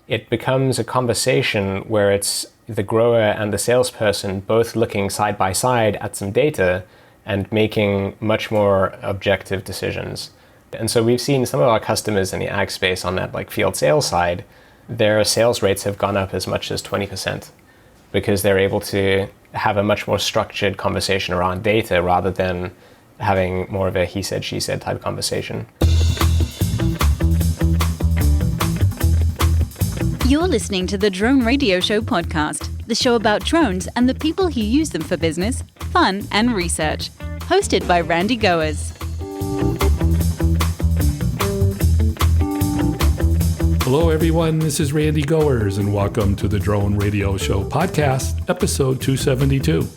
it becomes a conversation where it's the grower and the salesperson both looking side by side at some data and making much more objective decisions. And so we've seen some of our customers in the ag space on that like field sales side, their sales rates have gone up as much as 20% because they're able to have a much more structured conversation around data rather than having more of a he said, she said type conversation. You're listening to the Drone Radio Show podcast, the show about drones and the people who use them for business, fun, and research. Hosted by Randy Goers. Hello, everyone. This is Randy Goers, and welcome to the Drone Radio Show podcast, episode 272.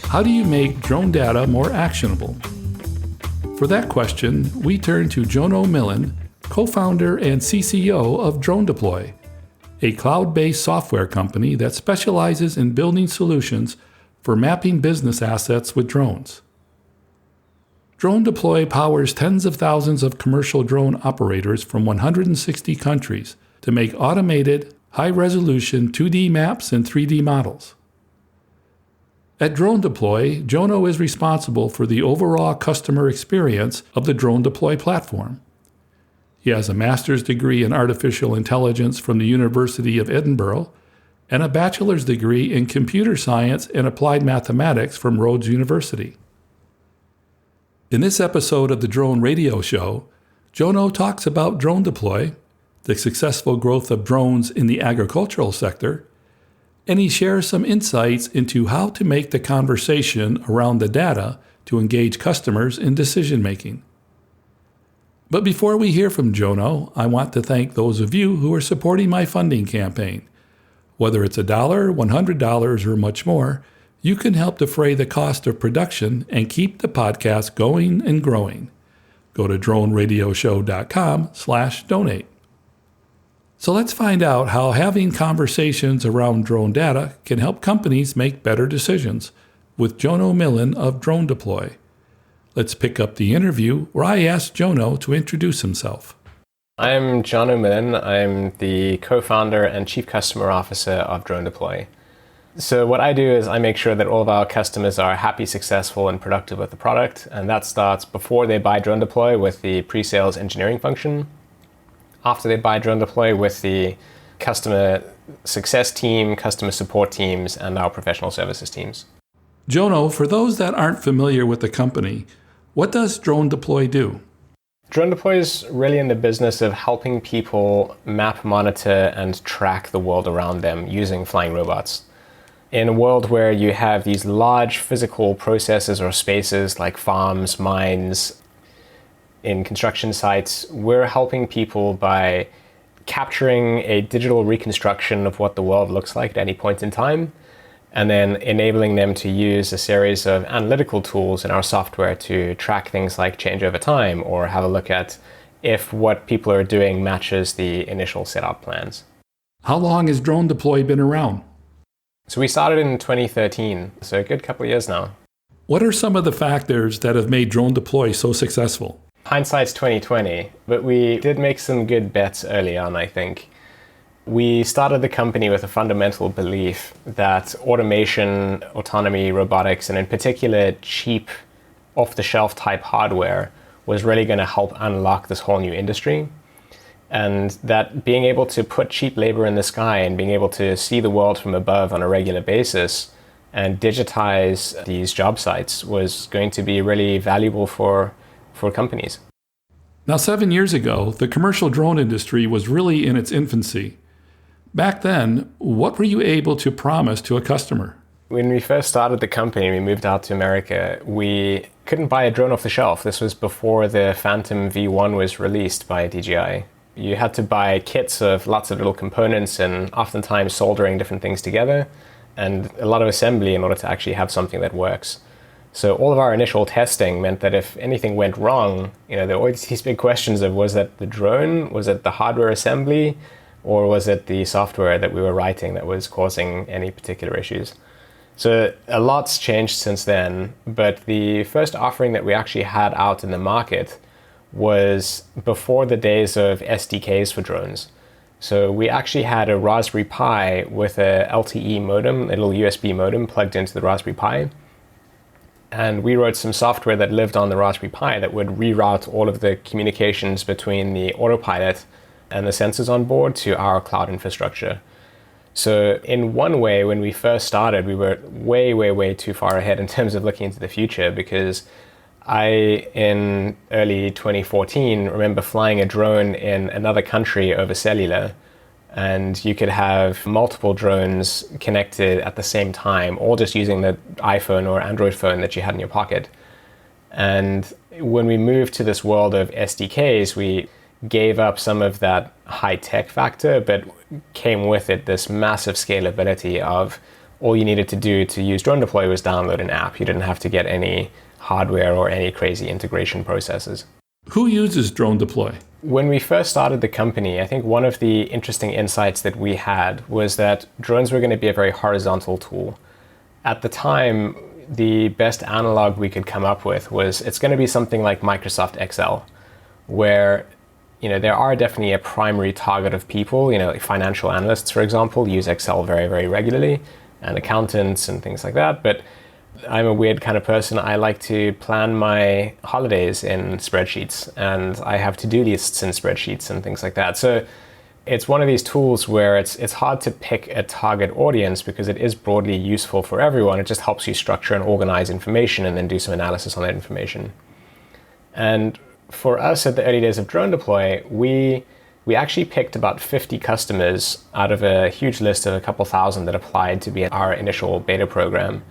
How do you make drone data more actionable? For that question, we turn to Jono Millin, co-founder and CCO of DroneDeploy, a cloud-based software company that specializes in building solutions for mapping business assets with drones. DroneDeploy powers tens of thousands of commercial drone operators from 160 countries to make automated, high-resolution 2D maps and 3D models. At DroneDeploy, Jono is responsible for the overall customer experience of the DroneDeploy platform. He has a master's degree in artificial intelligence from the University of Edinburgh and a bachelor's degree in computer science and applied mathematics from Rhodes University. In this episode of the Drone Radio Show, Jono talks about DroneDeploy, the successful growth of drones in the agricultural sector, and he shares some insights into how to make the conversation around the data to engage customers in decision-making. But before we hear from Jono, I want to thank those of you who are supporting my funding campaign. Whether it's $1, $100, or much more, you can help defray the cost of production and keep the podcast going and growing. Go to droneradioshow.com/donate. So let's find out how having conversations around drone data can help companies make better decisions with Jono Millin of DroneDeploy. Let's pick up the interview where I asked Jono to introduce himself. I'm Jono Millin. I'm the co-founder and chief customer officer of DroneDeploy. So what I do is I make sure that all of our customers are happy, successful, and productive with the product. And that starts before they buy DroneDeploy with the pre-sales engineering function. After they buy DroneDeploy with the customer success team, customer support teams, and our professional services teams. Jono, for those that aren't familiar with the company, what does DroneDeploy do? DroneDeploy is really in the business of helping people map, monitor, and track the world around them using flying robots. In a world where you have these large physical processes or spaces like farms, mines, in construction sites, we're helping people by capturing a digital reconstruction of what the world looks like at any point in time, and then enabling them to use a series of analytical tools in our software to track things like change over time or have a look at if what people are doing matches the initial setup plans. How long has DroneDeploy been around? So we started in 2013, so a good couple of years now. What are some of the factors that have made DroneDeploy so successful? Hindsight's 2020, but we did make some good bets early on, I think. We started the company with a fundamental belief that automation, autonomy, robotics, and in particular cheap off-the-shelf type hardware was really going to help unlock this whole new industry. And that being able to put cheap labor in the sky and being able to see the world from above on a regular basis and digitize these job sites was going to be really valuable for companies. Now, 7 years ago, the commercial drone industry was really in its infancy. Back then, what were you able to promise to a customer? When we first started the company, we moved out to America, we couldn't buy a drone off the shelf. This was before the Phantom V1 was released by DJI. You had to buy kits of lots of little components and oftentimes soldering different things together and a lot of assembly in order to actually have something that works. So all of our initial testing meant that if anything went wrong, there were always these big questions of was it the drone, was it the hardware assembly, or was it the software that we were writing that was causing any particular issues? So a lot's changed since then, but the first offering that we actually had out in the market was before the days of SDKs for drones. So we actually had a Raspberry Pi with a LTE modem, a little USB modem plugged into the Raspberry Pi. And we wrote some software that lived on the Raspberry Pi that would reroute all of the communications between the autopilot and the sensors on board to our cloud infrastructure. So in one way, when we first started, we were way, way, way too far ahead in terms of looking into the future, because I, in early 2014, remember flying a drone in another country over cellular, and you could have multiple drones connected at the same time, all just using the iPhone or Android phone that you had in your pocket. And when we moved to this world of SDKs, we gave up some of that high-tech factor, but came with it this massive scalability of all you needed to do to use Drone Deploy was download an app. You didn't have to get any hardware or any crazy integration processes. Who uses Drone Deploy? When we first started the company, I think one of the interesting insights that we had was that drones were going to be a very horizontal tool. At the time, the best analog we could come up with was it's going to be something like Microsoft Excel, where there are definitely a primary target of people. Like financial analysts, for example, use Excel very, very regularly, and accountants and things like that. But I'm a weird kind of person. I like to plan my holidays in spreadsheets, and I have to-do lists in spreadsheets and things like that. So it's one of these tools where it's hard to pick a target audience because it is broadly useful for everyone. It just helps you structure and organize information and then do some analysis on that information. And for us at the early days of Drone Deploy, we actually picked about 50 customers out of a huge list of a couple thousand that applied to be our initial beta program.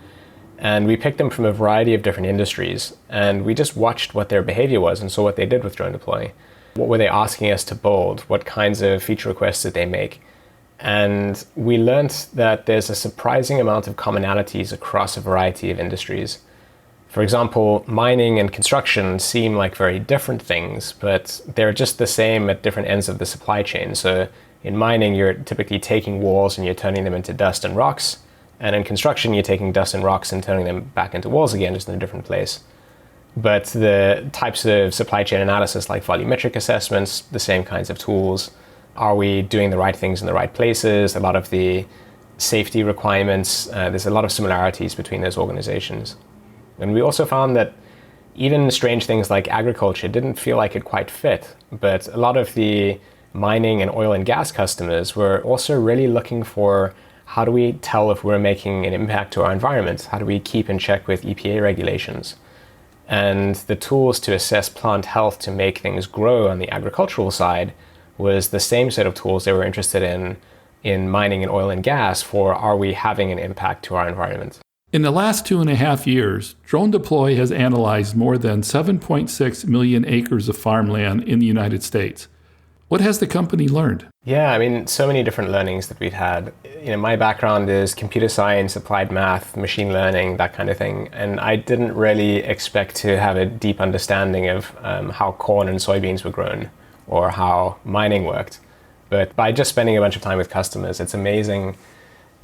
And we picked them from a variety of different industries. And we just watched what their behavior was and saw what they did with Drone Deploy. What were they asking us to build? What kinds of feature requests did they make? And we learned that there's a surprising amount of commonalities across a variety of industries. For example, mining and construction seem like very different things, but they're just the same at different ends of the supply chain. So in mining, you're typically taking walls and you're turning them into dust and rocks. And in construction, you're taking dust and rocks and turning them back into walls again, just in a different place. But the types of supply chain analysis, like volumetric assessments, the same kinds of tools. Are we doing the right things in the right places? A lot of the safety requirements, there's a lot of similarities between those organizations. And we also found that even strange things like agriculture didn't feel like it quite fit. But a lot of the mining and oil and gas customers were also really looking for, how do we tell if we're making an impact to our environment? How do we keep in check with EPA regulations? And the tools to assess plant health to make things grow on the agricultural side was the same set of tools they were interested in mining and oil and gas for, are we having an impact to our environment? In the last 2.5 years, Drone Deploy has analyzed more than 7.6 million acres of farmland in the United States. What has the company learned? Yeah, so many different learnings that we've had. My background is computer science, applied math, machine learning, that kind of thing. And I didn't really expect to have a deep understanding of how corn and soybeans were grown or how mining worked. But by just spending a bunch of time with customers, it's amazing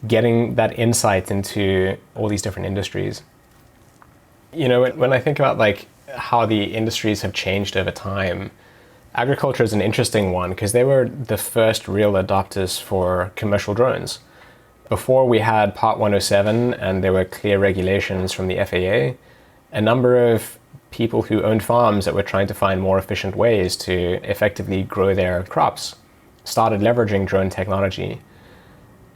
getting that insight into all these different industries. When I think about how the industries have changed over time, agriculture is an interesting one because they were the first real adopters for commercial drones. Before we had Part 107 and there were clear regulations from the FAA, a number of people who owned farms that were trying to find more efficient ways to effectively grow their crops started leveraging drone technology.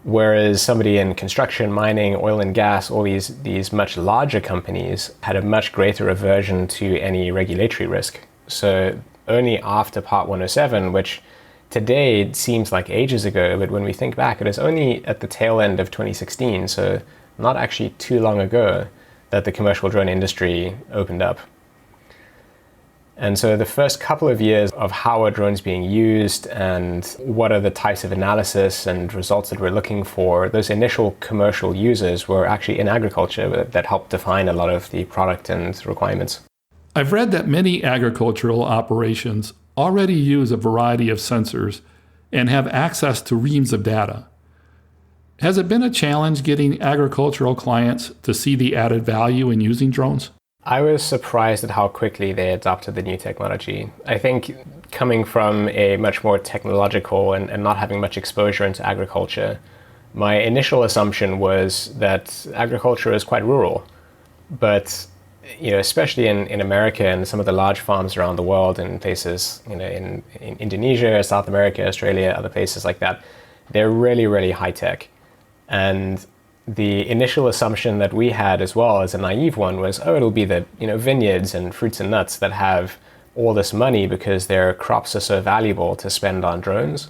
Whereas somebody in construction, mining, oil and gas, all these much larger companies had a much greater aversion to any regulatory risk. So only after Part 107, which today seems like ages ago, but when we think back, it was only at the tail end of 2016, so not actually too long ago, that the commercial drone industry opened up. And so the first couple of years of how are drones being used and what are the types of analysis and results that we're looking for, those initial commercial users were actually in agriculture that helped define a lot of the product and requirements. I've read that many agricultural operations already use a variety of sensors and have access to reams of data. Has it been a challenge getting agricultural clients to see the added value in using drones? I was surprised at how quickly they adopted the new technology. I think coming from a much more technological and not having much exposure into agriculture, my initial assumption was that agriculture is quite rural. But especially in America and some of the large farms around the world in places, in Indonesia, South America, Australia, other places like that, they're really, really high tech. And the initial assumption that we had as well as a naive one was, it'll be the vineyards and fruits and nuts that have all this money because their crops are so valuable to spend on drones.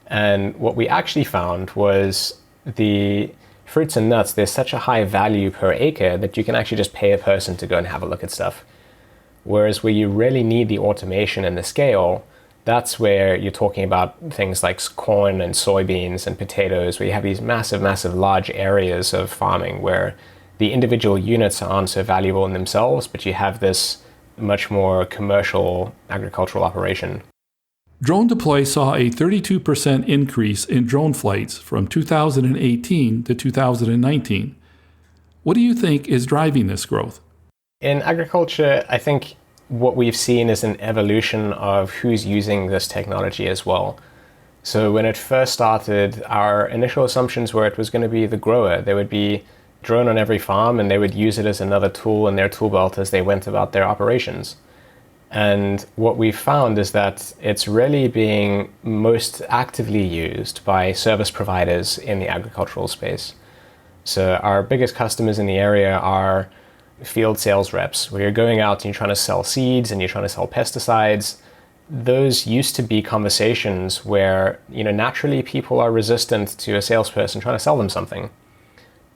And what we actually found was the fruits and nuts, there's such a high value per acre that you can actually just pay a person to go and have a look at stuff. Whereas where you really need the automation and the scale, that's where you're talking about things like corn and soybeans and potatoes, where you have these massive, massive large areas of farming where the individual units aren't so valuable in themselves, but you have this much more commercial agricultural operation. Drone Deploy saw a 32% increase in drone flights from 2018 to 2019. What do you think is driving this growth? In agriculture, I think what we've seen is an evolution of who's using this technology as well. So when it first started, our initial assumptions were it was going to be the grower. There would be a drone on every farm and they would use it as another tool in their tool belt as they went about their operations. And what we found is that it's really being most actively used by service providers in the agricultural space. So our biggest customers in the area are field sales reps, where you're going out and you're trying to sell seeds and you're trying to sell pesticides. Those used to be conversations where, naturally people are resistant to a salesperson trying to sell them something.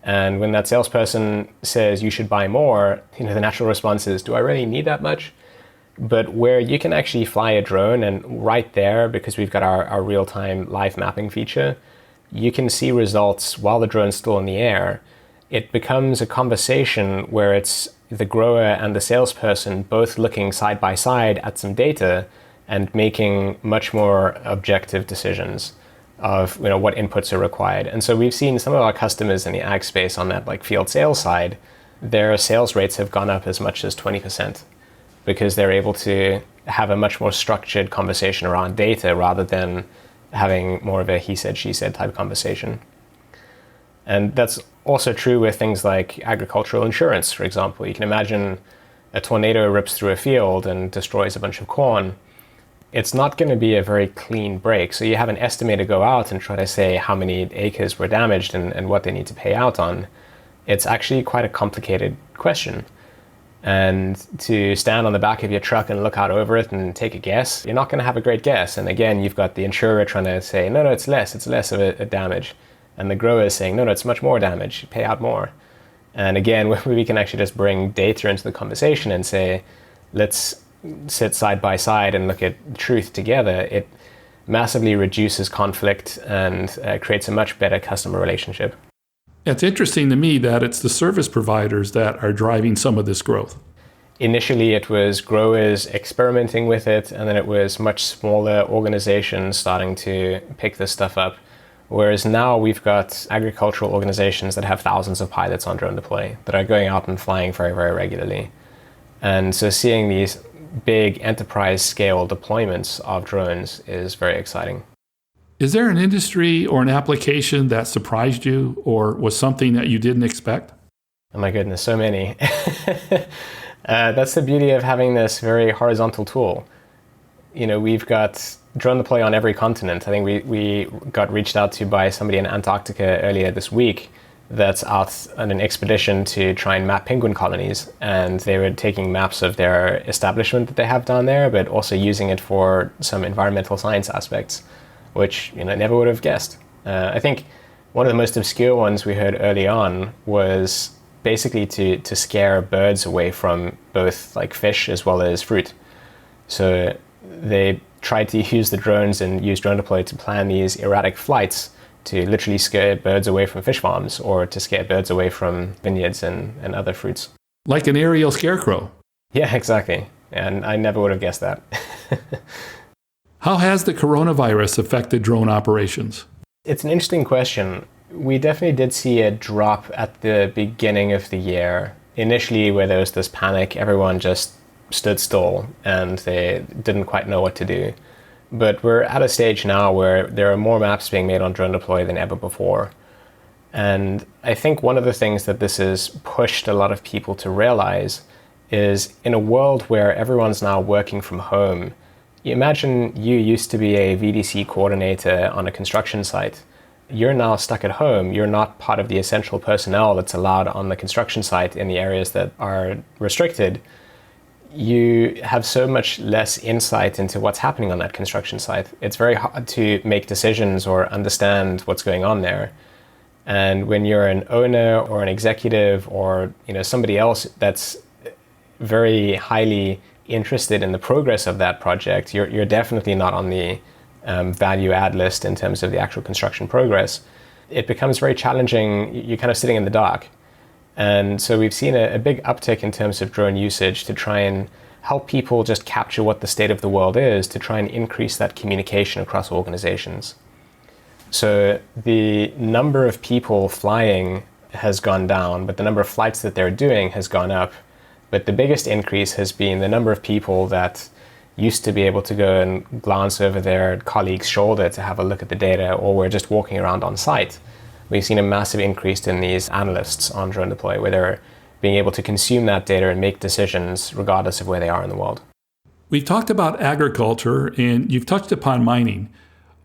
And when that salesperson says you should buy more, the natural response is, do I really need that much? But where you can actually fly a drone and right there, because we've got our real-time live mapping feature, you can see results while the drone's still in the air. It becomes a conversation where it's the grower and the salesperson both looking side by side at some data and making much more objective decisions of what inputs are required. And so we've seen some of our customers in the ag space on that field sales side, their sales rates have gone up as much as 20% because they're able to have a much more structured conversation around data rather than having more of a he said, she said type conversation. And that's also true with things like agricultural insurance, for example. You can imagine a tornado rips through a field and destroys a bunch of corn. It's not going to be a very clean break. So you have an estimator go out and try to say how many acres were damaged and what they need to pay out on. It's actually quite a complicated question. And to stand on the back of your truck and look out over it and take a guess, you're not going to have a great guess. And again, you've got the insurer trying to say, no, it's less of a damage. And the grower is saying, no, it's much more damage, pay out more. And again, we can actually just bring data into the conversation and say, let's sit side by side and look at truth together. It massively reduces conflict and creates a much better customer relationship. It's interesting to me that it's the service providers that are driving some of this growth. Initially, it was growers experimenting with it, and then it was much smaller organizations starting to pick this stuff up. Whereas now we've got agricultural organizations that have thousands of pilots on Drone Deploy that are going out and flying very, very regularly. And so seeing these big enterprise scale deployments of drones is very exciting. Is there an industry or an application that surprised you or was something that you didn't expect? Oh my goodness, so many. That's the beauty of having this very horizontal tool. We've got Drone Deploy on every continent. I think we got reached out to by somebody in Antarctica earlier this week that's out on an expedition to try and map penguin colonies. And they were taking maps of their establishment that they have down there, but also using it for some environmental science aspects, which never would have guessed. I think one of the most obscure ones we heard early on was basically to scare birds away from both fish as well as fruit. So they tried to use the drones and use Drone Deploy to plan these erratic flights to literally scare birds away from fish farms or to scare birds away from vineyards and other fruits. Like an aerial scarecrow. Yeah, exactly. And I never would have guessed that. How has the coronavirus affected drone operations? It's an interesting question. We definitely did see a drop at the beginning of the year initially where there was this panic, everyone just stood still and they didn't quite know what to do. But we're at a stage now where there are more maps being made on Drone Deploy than ever before. And I think one of the things that this has pushed a lot of people to realize is, in a world where everyone's now working from home, you imagine you used to be a VDC coordinator on a construction site. You're now stuck at home. You're not part of the essential personnel that's allowed on the construction site in the areas that are restricted. You have so much less insight into what's happening on that construction site. It's very hard to make decisions or understand what's going on there. And when you're an owner or an executive or somebody else that's very highly interested in the progress of that project, you're definitely not on the value add list in terms of the actual construction progress. It becomes very challenging. You're kind of sitting in the dark. And so we've seen a big uptick in terms of drone usage to try and help people just capture what the state of the world is, to try and increase that communication across organizations. So the number of people flying has gone down, but the number of flights that they're doing has gone up. But the biggest increase has been the number of people that used to be able to go and glance over their colleague's shoulder to have a look at the data, or were just walking around on site. We've seen a massive increase in these analysts on Drone Deploy, where they're being able to consume that data and make decisions regardless of where they are in the world. We've talked about agriculture and you've touched upon mining.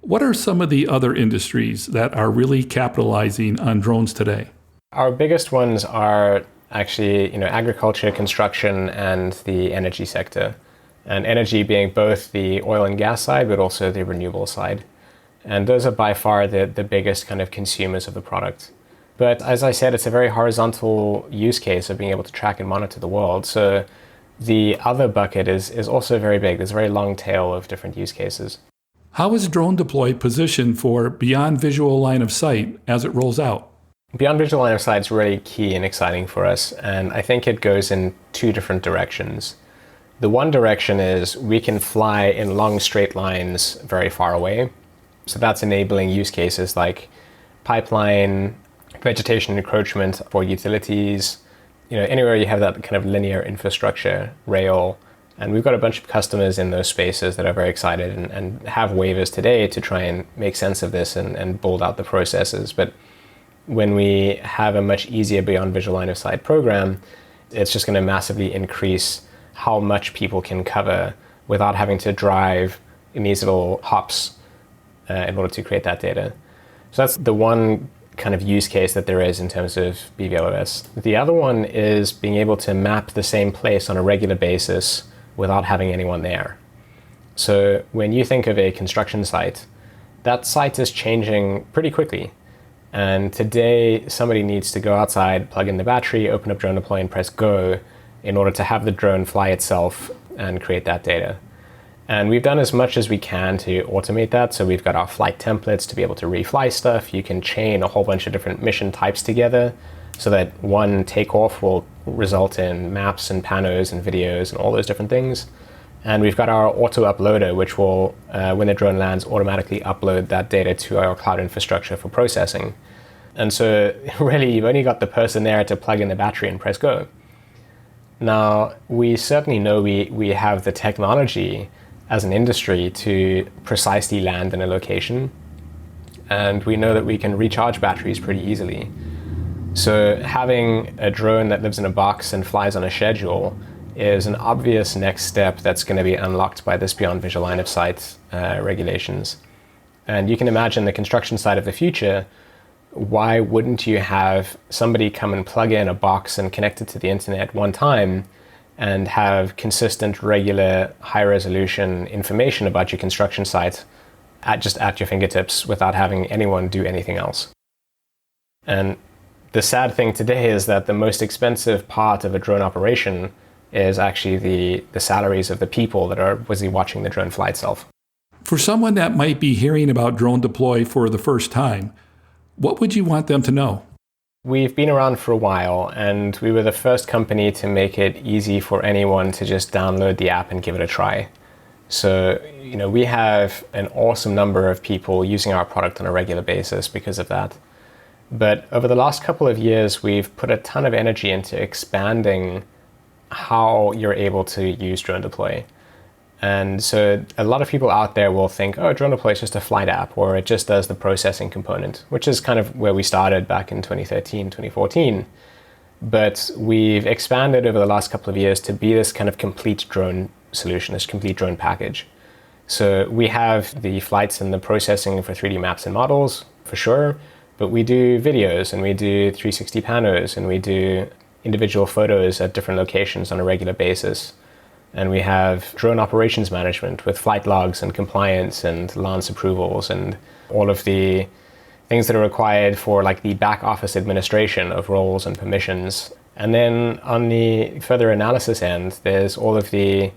What are some of the other industries that are really capitalizing on drones today? Our biggest ones are actually, agriculture, construction, and the energy sector. And energy being both the oil and gas side, but also the renewable side. And those are by far the biggest kind of consumers of the product. But as I said, it's a very horizontal use case of being able to track and monitor the world. So the other bucket is also very big. There's a very long tail of different use cases. How is Drone Deploy positioned for beyond visual line of sight as it rolls out? Beyond visual line of sight is really key and exciting for us. And I think it goes in two different directions. The one direction is we can fly in long straight lines very far away. So that's enabling use cases like pipeline, vegetation encroachment for utilities, anywhere you have that kind of linear infrastructure, rail. And we've got a bunch of customers in those spaces that are very excited and have waivers today to try and make sense of this and build out the processes. But when we have a much easier beyond visual line of sight program, it's just going to massively increase how much people can cover without having to drive in these little hops in order to create that data. So that's the one kind of use case that there is in terms of BVLOS. The other one is being able to map the same place on a regular basis without having anyone there. So when you think of a construction site, that site is changing pretty quickly. And today, somebody needs to go outside, plug in the battery, open up Drone Deploy, and press go in order to have the drone fly itself and create that data. And we've done as much as we can to automate that. So we've got our flight templates to be able to refly stuff. You can chain a whole bunch of different mission types together so that one takeoff will result in maps and panos and videos and all those different things. And we've got our auto uploader, which will, when the drone lands, automatically upload that data to our cloud infrastructure for processing. And so really, you've only got the person there to plug in the battery and press go. Now, we certainly know we have the technology as an industry to precisely land in a location. And we know that we can recharge batteries pretty easily. So having a drone that lives in a box and flies on a schedule is an obvious next step that's going to be unlocked by this beyond visual line of sight regulations. And you can imagine the construction side of the future. Why wouldn't you have somebody come and plug in a box and connect it to the internet one time and have consistent, regular, high-resolution information about your construction site at your fingertips without having anyone do anything else? And the sad thing today is that the most expensive part of a drone operation is actually the salaries of the people that are busy watching the drone fly itself. For someone that might be hearing about Drone Deploy for the first time, what would you want them to know? We've been around for a while, and we were the first company to make it easy for anyone to just download the app and give it a try. So, we have an awesome number of people using our product on a regular basis because of that. But over the last couple of years, we've put a ton of energy into expanding how you're able to use Drone Deploy. And so a lot of people out there will think, oh, Drone Deploy is just a flight app, or it just does the processing component, which is kind of where we started back in 2013, 2014. But we've expanded over the last couple of years to be this kind of complete drone solution, this complete drone package. So we have the flights and the processing for 3D maps and models, for sure, but we do videos and we do 360 panos and we do individual photos at different locations on a regular basis. And we have drone operations management with flight logs and compliance and launch approvals and all of the things that are required for like the back office administration of roles and permissions. And then on the further analysis end, there's all of the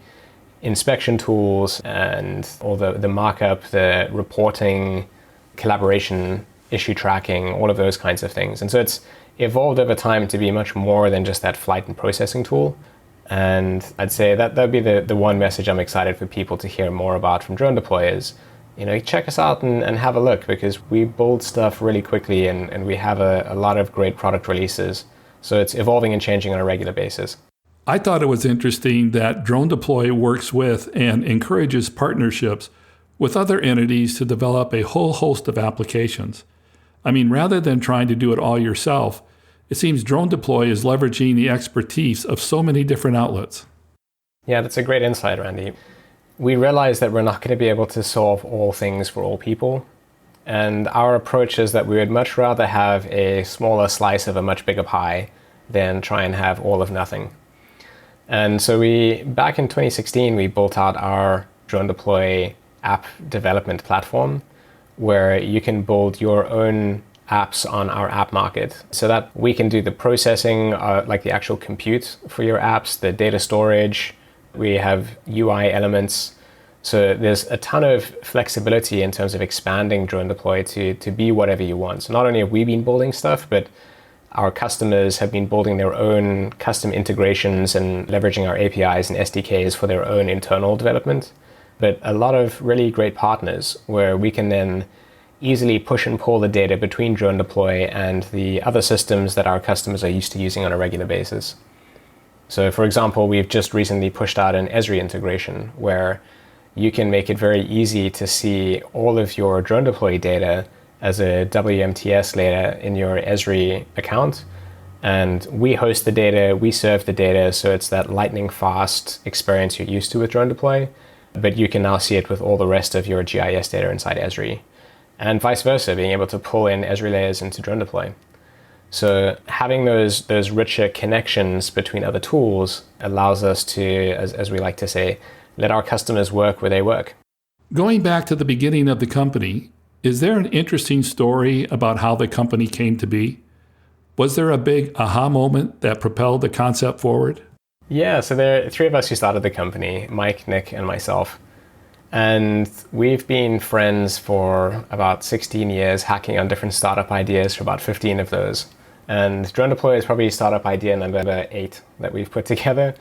inspection tools and all the markup, the reporting, collaboration, issue tracking, all of those kinds of things. And so it's evolved over time to be much more than just that flight and processing tool. And I'd say that that'd be the one message I'm excited for people to hear more about from Drone Deploy is, check us out and have a look, because we build stuff really quickly and we have a lot of great product releases. So it's evolving and changing on a regular basis. I thought it was interesting that Drone Deploy works with and encourages partnerships with other entities to develop a whole host of applications. I mean, rather than trying to do it all yourself, it seems Drone Deploy is leveraging the expertise of so many different outlets. Yeah, that's a great insight, Randy. We realize that we're not going to be able to solve all things for all people. And our approach is that we would much rather have a smaller slice of a much bigger pie than try and have all of nothing. And so back in 2016, we built out our Drone Deploy app development platform, where you can build your own apps on our app market so that we can do the processing, like the actual compute for your apps, the data storage. We have UI elements. So there's a ton of flexibility in terms of expanding Drone Deploy to be whatever you want. So not only have we been building stuff, but our customers have been building their own custom integrations and leveraging our APIs and SDKs for their own internal development. But a lot of really great partners where we can then easily push and pull the data between Drone Deploy and the other systems that our customers are used to using on a regular basis. So for example, we've just recently pushed out an Esri integration where you can make it very easy to see all of your Drone Deploy data as a WMTS layer in your Esri account. And we host the data, we serve the data, so it's that lightning fast experience you're used to with Drone Deploy, but you can now see it with all the rest of your GIS data inside Esri. And vice versa, being able to pull in Esri layers into Drone Deploy. So having those richer connections between other tools allows us to, as we like to say, let our customers work where they work. Going back to the beginning of the company, is there an interesting story about how the company came to be? Was there a big aha moment that propelled the concept forward? Yeah, so there are three of us who started the company, Mike, Nick, and myself. And we've been friends for about 16 years, hacking on different startup ideas for about 15 of those. And Drone Deploy is probably startup idea number 8 that we've put together.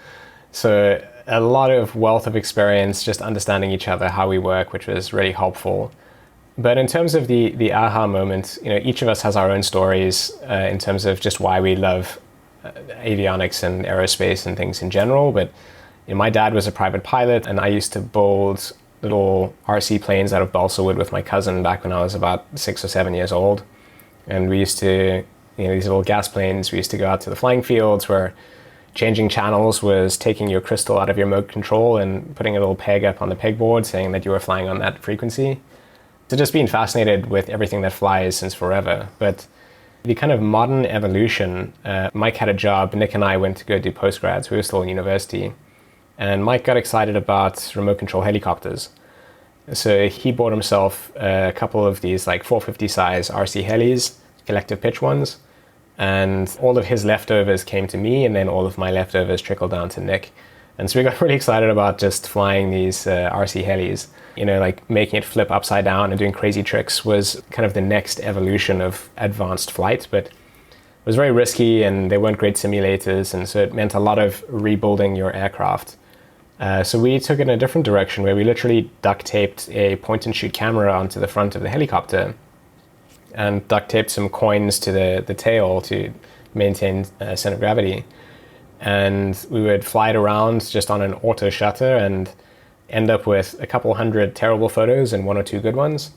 So a lot of wealth of experience, just understanding each other, how we work, which was really helpful. But in terms of the aha moment, each of us has our own stories in terms of just why we love avionics and aerospace and things in general. But my dad was a private pilot, and I used to build little RC planes out of balsa wood with my cousin back when I was about 6 or 7 years old. And we used to, these little gas planes, we used to go out to the flying fields where changing channels was taking your crystal out of your mode control and putting a little peg up on the pegboard saying that you were flying on that frequency. So just being fascinated with everything that flies since forever. But the kind of modern evolution, Mike had a job, Nick and I went to go do postgrads, we were still in university. And Mike got excited about remote control helicopters. So he bought himself a couple of these like 450 size RC helis, collective pitch ones. And all of his leftovers came to me, and then all of my leftovers trickled down to Nick. And so we got really excited about just flying these RC helis. Like making it flip upside down and doing crazy tricks was kind of the next evolution of advanced flight, but it was very risky and they weren't great simulators. And so it meant a lot of rebuilding your aircraft. So we took it in a different direction where we literally duct taped a point and shoot camera onto the front of the helicopter. and duct taped some coins to the tail to maintain center of gravity. And we would fly it around just on an auto shutter and end up with a couple hundred terrible photos and one or two good ones.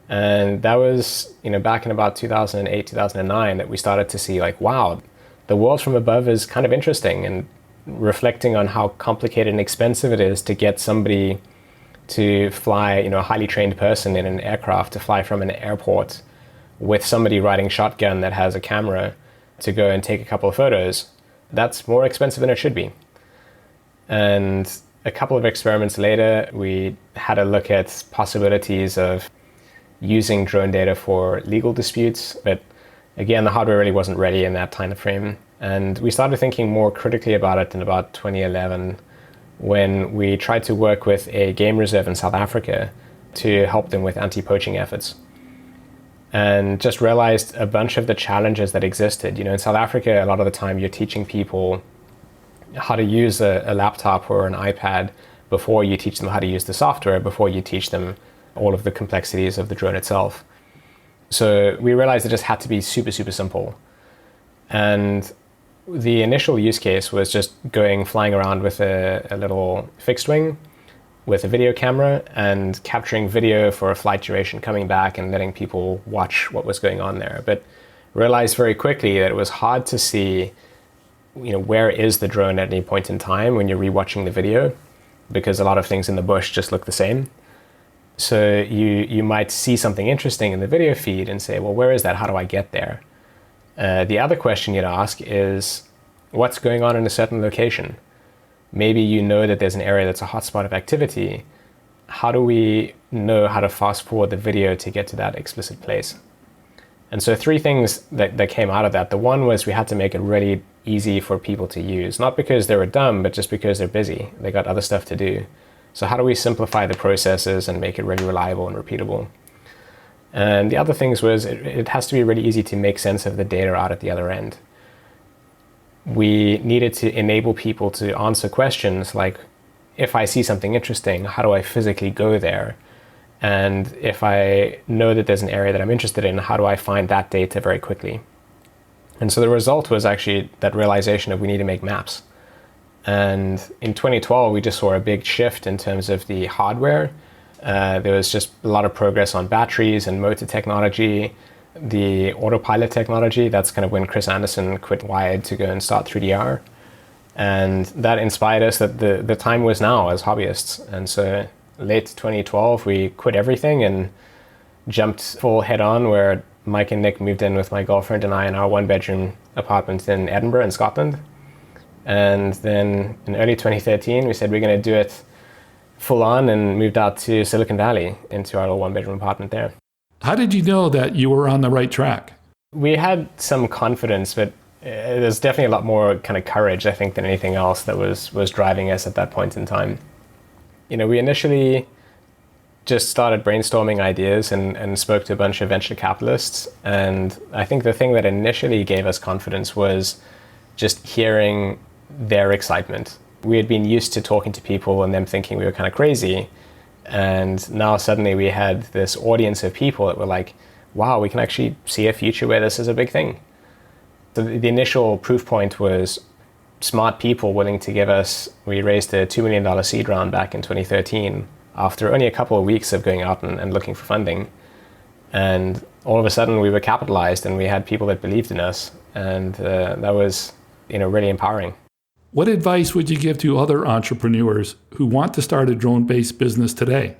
And that was, back in about 2008, 2009 that we started to see like, wow, the world from above is kind of interesting, and reflecting on how complicated and expensive it is to get somebody to fly, a highly trained person in an aircraft to fly from an airport with somebody riding shotgun that has a camera to go and take a couple of photos. That's more expensive than it should be. And a couple of experiments later, we had a look at possibilities of using drone data for legal disputes. But again, the hardware really wasn't ready in that time frame. And we started thinking more critically about it in about 2011, when we tried to work with a game reserve in South Africa to help them with anti-poaching efforts. And just realized a bunch of the challenges that existed. In South Africa, a lot of the time you're teaching people how to use a laptop or an iPad before you teach them how to use the software, before you teach them all of the complexities of the drone itself. So we realized it just had to be super, super simple. And the initial use case was just flying around with a little fixed wing with a video camera and capturing video for a flight duration, coming back and letting people watch what was going on there. But realized very quickly that it was hard to see, where is the drone at any point in time when you're rewatching the video, because a lot of things in the bush just look the same. So you might see something interesting in the video feed and say, well, where is that? How do I get there? The other question you'd ask is, what's going on in a certain location? Maybe you know that there's an area that's a hotspot of activity. How do we know how to fast forward the video to get to that explicit place? And so 3 things that came out of that. The one was we had to make it really easy for people to use, not because they were dumb, but just because they're busy. They got other stuff to do. So how do we simplify the processes and make it really reliable and repeatable? And the other things was it has to be really easy to make sense of the data out at the other end. We needed to enable people to answer questions like, if I see something interesting, how do I physically go there? And if I know that there's an area that I'm interested in, how do I find that data very quickly? And so the result was actually that realization of we need to make maps. And in 2012, we just saw a big shift in terms of the hardware. There was just a lot of progress on batteries and motor technology, the autopilot technology. That's kind of when Chris Anderson quit Wired to go and start 3DR. And that inspired us that the time was now as hobbyists. And so late 2012, we quit everything and jumped full head on, where Mike and Nick moved in with my girlfriend and I in our 1-bedroom apartment in Edinburgh in Scotland. And then in early 2013, we said we're going to do it full on and moved out to Silicon Valley into our little 1-bedroom apartment there. How did you know that you were on the right track? We had some confidence, but there's definitely a lot more kind of courage, I think, than anything else that was driving us at that point in time. We initially just started brainstorming ideas and spoke to a bunch of venture capitalists. And I think the thing that initially gave us confidence was just hearing their excitement. We had been used to talking to people and them thinking we were kind of crazy. And now suddenly we had this audience of people that were like, wow, we can actually see a future where this is a big thing. So the initial proof point was smart people willing to give us, we raised a $2 million seed round back in 2013 after only a couple of weeks of going out and looking for funding. And all of a sudden we were capitalized and we had people that believed in us. And that was really empowering. What advice would you give to other entrepreneurs who want to start a drone-based business today?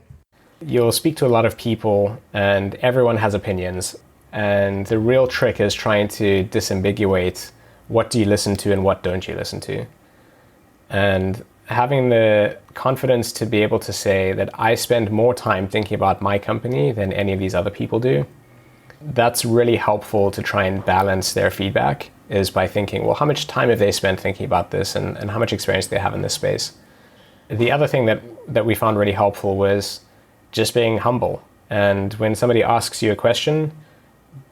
You'll speak to a lot of people and everyone has opinions. And the real trick is trying to disambiguate what do you listen to and what don't you listen to. And having the confidence to be able to say that I spend more time thinking about my company than any of these other people do, that's really helpful to try and balance their feedback, is by thinking, well, how much time have they spent thinking about this and how much experience they have in this space? The other thing that we found really helpful was just being humble. And when somebody asks you a question,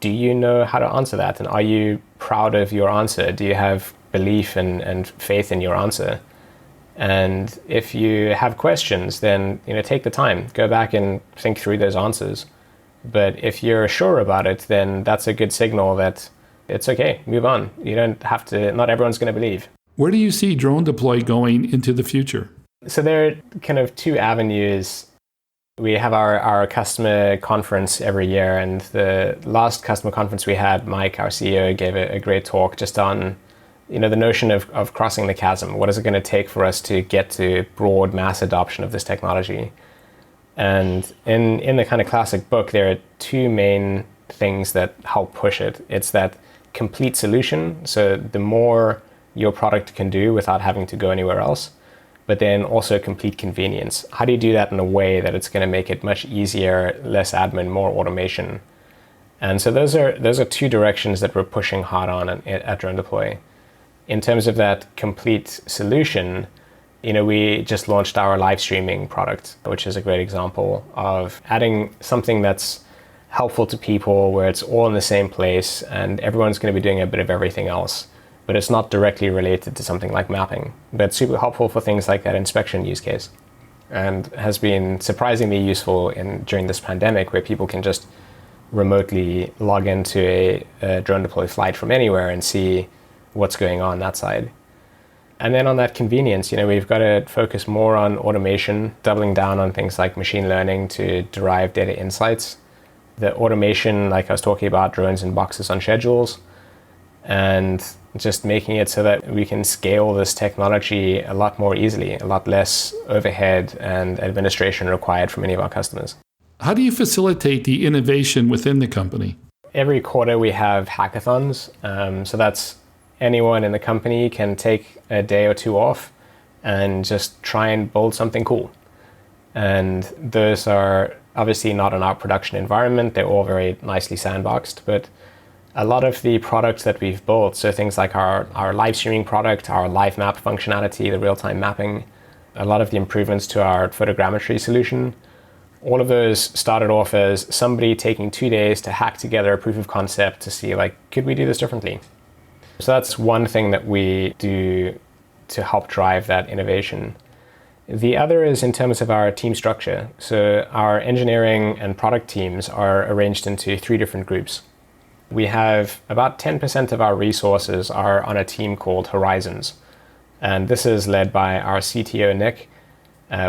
do you know how to answer that? And are you proud of your answer? Do you have belief and faith in your answer? And if you have questions, then take the time, go back and think through those answers But if you're sure about it, then that's a good signal that it's okay, move on. You don't have to, not everyone's going to believe. Where do you see Drone Deploy going into the future? So there are kind of two avenues. We have our customer conference every year, and the last customer conference we had, Mike, our CEO, gave a great talk just on the notion of crossing the chasm. What is it going to take for us to get to broad mass adoption of this technology? And in the kind of classic book, there are two main things that help push it. It's that complete solution, so the more your product can do without having to go anywhere else, but then also complete convenience. How do you do that in a way that it's going to make it much easier, less admin, more automation? And so those are two directions that we're pushing hard on at Drone Deploy. In terms of that complete solution, we just launched our live streaming product, which is a great example of adding something that's helpful to people, where it's all in the same place and everyone's going to be doing a bit of everything else, but it's not directly related to something like mapping. But super helpful for things like that inspection use case, and has been surprisingly useful during this pandemic, where people can just remotely log into a Drone Deploy flight from anywhere and see what's going on that side. And then on that convenience, we've got to focus more on automation, doubling down on things like machine learning to derive data insights. The automation, like I was talking about, drones in boxes on schedules, and just making it so that we can scale this technology a lot more easily, a lot less overhead and administration required from any of our customers. How do you facilitate the innovation within the company? Every quarter we have hackathons. So that's anyone in the company can take a day or two off and just try and build something cool. And those are obviously not in our production environment. They're all very nicely sandboxed, but a lot of the products that we've built, so things like our live streaming product, our live map functionality, the real-time mapping, a lot of the improvements to our photogrammetry solution, all of those started off as somebody taking 2 days to hack together a proof of concept to see, could we do this differently? So that's one thing that we do to help drive that innovation. The other is in terms of our team structure. So our engineering and product teams are arranged into 3 different groups. We have about 10% of our resources are on a team called Horizons. And this is led by our CTO, Nick,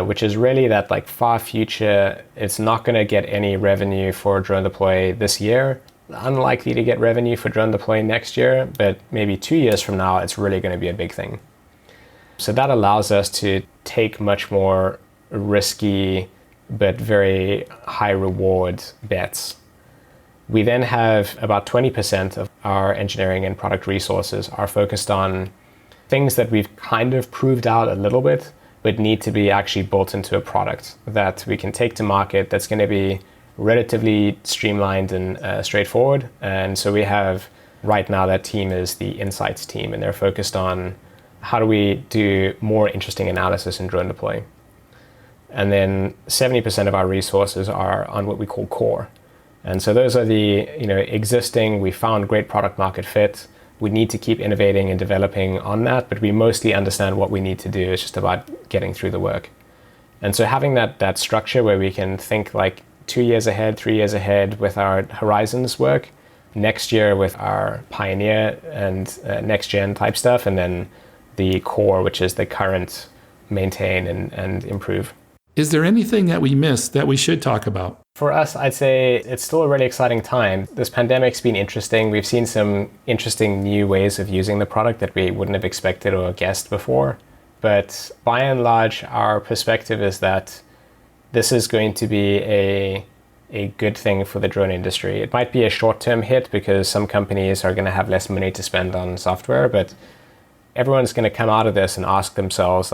which is really that far future. It's not going to get any revenue for Drone Deploy this year. Unlikely to get revenue for Drone Deploy next year, but maybe 2 years from now, it's really going to be a big thing. So that allows us to take much more risky, but very high reward bets. We then have about 20% of our engineering and product resources are focused on things that we've kind of proved out a little bit, but need to be actually built into a product that we can take to market that's going to be relatively streamlined and straightforward. And so we have, right now, that team is the insights team, and they're focused on how do we do more interesting analysis in Drone Deploy. And then 70% of our resources are on what we call core. And so those are the existing, we found great product market fit. We need to keep innovating and developing on that, but we mostly understand what we need to do. It's just about getting through the work. And so having that structure where we can think 2 years ahead, 3 years ahead with our Horizons work, next year with our Pioneer and next gen type stuff, and then the core, which is the current, maintain and improve. Is there anything that we missed that we should talk about? For us, I'd say it's still a really exciting time. This pandemic's been interesting. We've seen some interesting new ways of using the product that we wouldn't have expected or guessed before. But by and large, our perspective is that this is going to be a good thing for the drone industry. It might be a short-term hit because some companies are going to have less money to spend on software, but everyone's going to come out of this and ask themselves,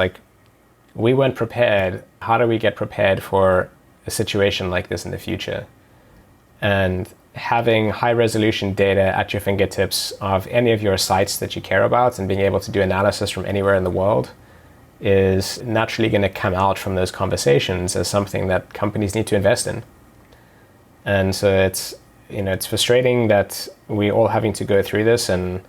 we weren't prepared. How do we get prepared for a situation like this in the future? And having high-resolution data at your fingertips of any of your sites that you care about and being able to do analysis from anywhere in the world is naturally going to come out from those conversations as something that companies need to invest in. And so it's frustrating that we're all having to go through this, and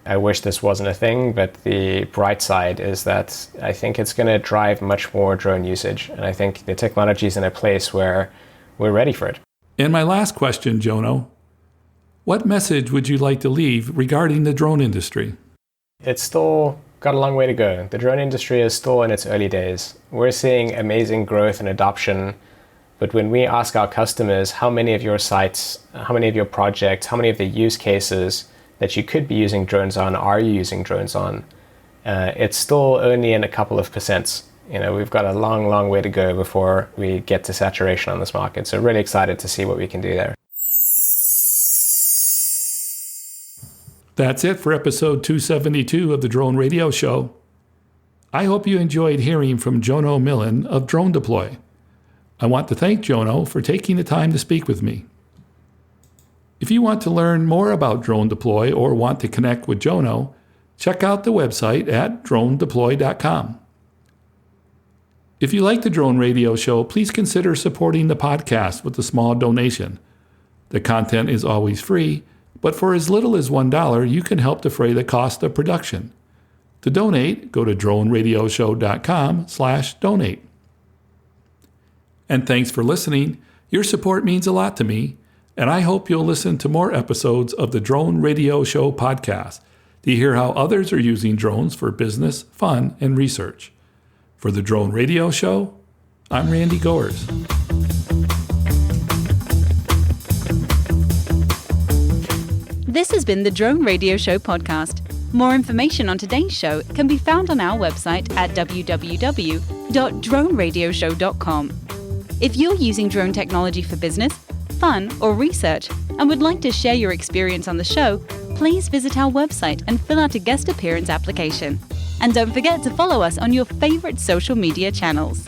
I wish this wasn't a thing, but the bright side is that I think it's going to drive much more drone usage. And I think the technology is in a place where we're ready for it. And my last question, Jono, what message would you like to leave regarding the drone industry? It's still got a long way to go. The drone industry is still in its early days. We're seeing amazing growth and adoption, but when we ask our customers how many of your sites, how many of your projects, how many of the use cases that you could be using drones on are you using drones on, it's still only in a couple of percents. We've got a long, long way to go before we get to saturation on this market. So really excited to see what we can do there. That's it for episode 272 of the Drone Radio Show. I hope you enjoyed hearing from Jono Millin of Drone Deploy. I want to thank Jono for taking the time to speak with me. If you want to learn more about Drone Deploy or want to connect with Jono, check out the website at dronedeploy.com. If you like the Drone Radio Show, please consider supporting the podcast with a small donation. The content is always free, but for as little as $1, you can help defray the cost of production. To donate, go to droneradioshow.com/donate. And thanks for listening. Your support means a lot to me, and I hope you'll listen to more episodes of the Drone Radio Show podcast to hear how others are using drones for business, fun, and research. For the Drone Radio Show, I'm Randy Goers. This has been the Drone Radio Show podcast. More information on today's show can be found on our website at www.droneradioshow.com. If you're using drone technology for business, fun, or research and would like to share your experience on the show, please visit our website and fill out a guest appearance application. And don't forget to follow us on your favorite social media channels.